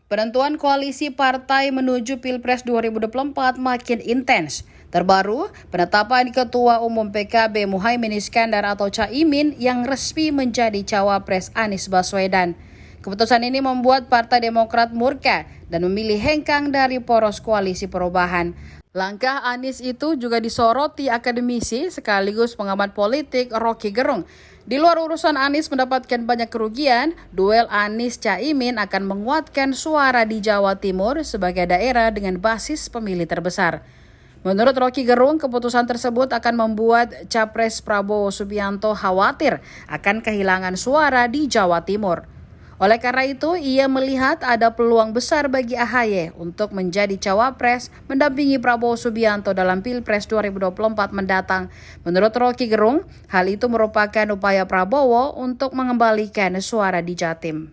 Penentuan koalisi partai menuju Pilpres 2024 makin intens. Terbaru, penetapan Ketua Umum PKB Muhaimin Iskandar atau Caimin yang resmi menjadi cawapres Anies Baswedan. Keputusan ini membuat Partai Demokrat murka dan memilih hengkang dari poros koalisi perubahan. Langkah Anies itu juga disoroti akademisi sekaligus pengamat politik Rocky Gerung. Di luar urusan Anies mendapatkan banyak kerugian, duel Anies-Caimin akan menguatkan suara di Jawa Timur sebagai daerah dengan basis pemilih terbesar. Menurut Rocky Gerung, keputusan tersebut akan membuat Capres Prabowo Subianto khawatir akan kehilangan suara di Jawa Timur. Oleh karena itu, ia melihat ada peluang besar bagi AHY untuk menjadi cawapres mendampingi Prabowo Subianto dalam Pilpres 2024 mendatang. Menurut Rocky Gerung, hal itu merupakan upaya Prabowo untuk mengembalikan suara di Jatim.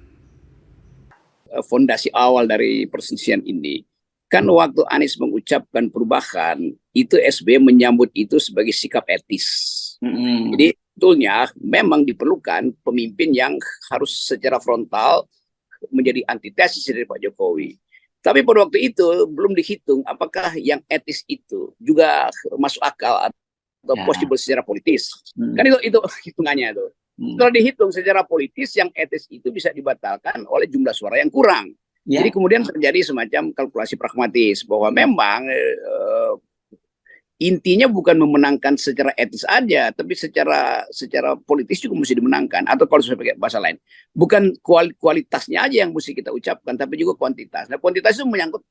Fondasi awal dari perselisihan ini, kan waktu Anies mengucapkan perubahan, itu SBY menyambut itu sebagai sikap etis. Jadi sebetulnya memang diperlukan pemimpin yang harus secara frontal menjadi antitesis dari Pak Jokowi. Tapi pada waktu itu belum dihitung apakah yang etis itu juga masuk akal atau possible secara politis. Kan itu hitungannya itu. Kalau dihitung secara politis, yang etis itu bisa dibatalkan oleh jumlah suara yang kurang. Jadi kemudian terjadi semacam kalkulasi pragmatis bahwa memang intinya bukan memenangkan secara etis aja, tapi secara politis juga mesti dimenangkan. Atau kalau saya pakai bahasa lain, bukan kualitasnya aja yang mesti kita ucapkan, tapi juga kuantitas. Nah, kuantitas itu menyangkut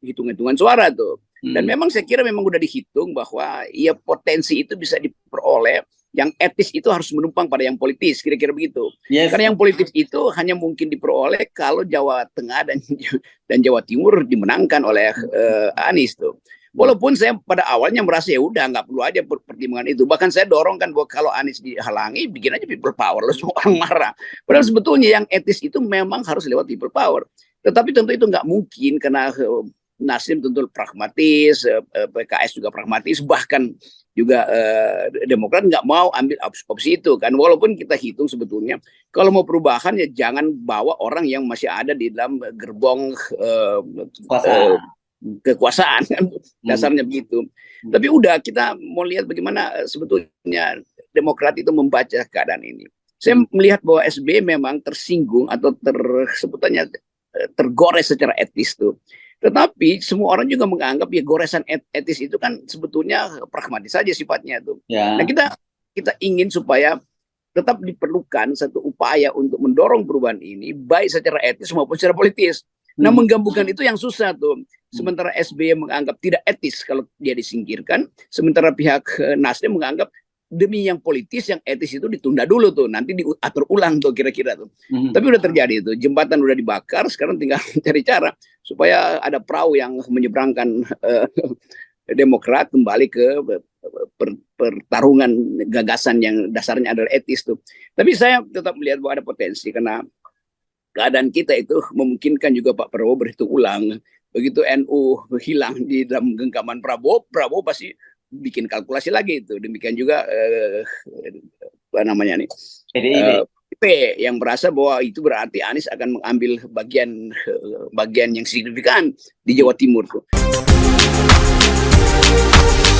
hitung-hitungan suara tuh. Dan memang saya kira memang udah dihitung bahwa ya potensi itu bisa diperoleh. Yang etis itu harus menumpang pada yang politis, kira-kira begitu. Karena yang politis itu hanya mungkin diperoleh kalau Jawa Tengah dan Jawa Timur dimenangkan oleh Anies tuh. Walaupun saya pada awalnya merasa ya udah nggak perlu aja pertimbangan itu. Bahkan saya dorong kan bahwa kalau Anies dihalangi, bikin aja people power, lalu semua orang marah. Padahal sebetulnya yang etis itu memang harus lewat people power. Tetapi tentu itu nggak mungkin karena Nasdem tentu pragmatis, PKS juga pragmatis, bahkan juga Demokrat nggak mau ambil opsi itu kan. Walaupun kita hitung sebetulnya kalau mau perubahan ya jangan bawa orang yang masih ada di dalam gerbong kekuasaan kan, dasarnya begitu. Tapi udah kita mau lihat bagaimana sebetulnya Demokrat itu membaca keadaan ini. Saya melihat bahwa SBY memang tersinggung atau sebetulnya tergores secara etis tuh. Tetapi semua orang juga menganggap ya goresan etis itu kan sebetulnya pragmatis saja sifatnya tuh. Nah kita ingin supaya tetap diperlukan satu upaya untuk mendorong perubahan ini baik secara etis maupun secara politis. Nah, menggabungkan itu yang susah tuh. Sementara SBY menganggap tidak etis kalau dia disingkirkan, sementara pihak Nasdem menganggap demi yang politis, yang etis itu ditunda dulu tuh, nanti diatur ulang tuh kira-kira tuh. Tapi udah terjadi itu, jembatan udah dibakar, sekarang tinggal cari cara supaya ada perahu yang menyeberangkan Demokrat kembali ke pertarungan gagasan yang dasarnya adalah etis tuh. Tapi saya tetap melihat bahwa ada potensi karena keadaan kita itu memungkinkan juga Pak Prabowo berhitung ulang. Begitu NU hilang di dalam genggaman Prabowo pasti bikin kalkulasi lagi itu. Demikian juga apa namanya nih? PDIP yang merasa bahwa itu berarti Anies akan mengambil bagian yang signifikan di Jawa Timur tuh.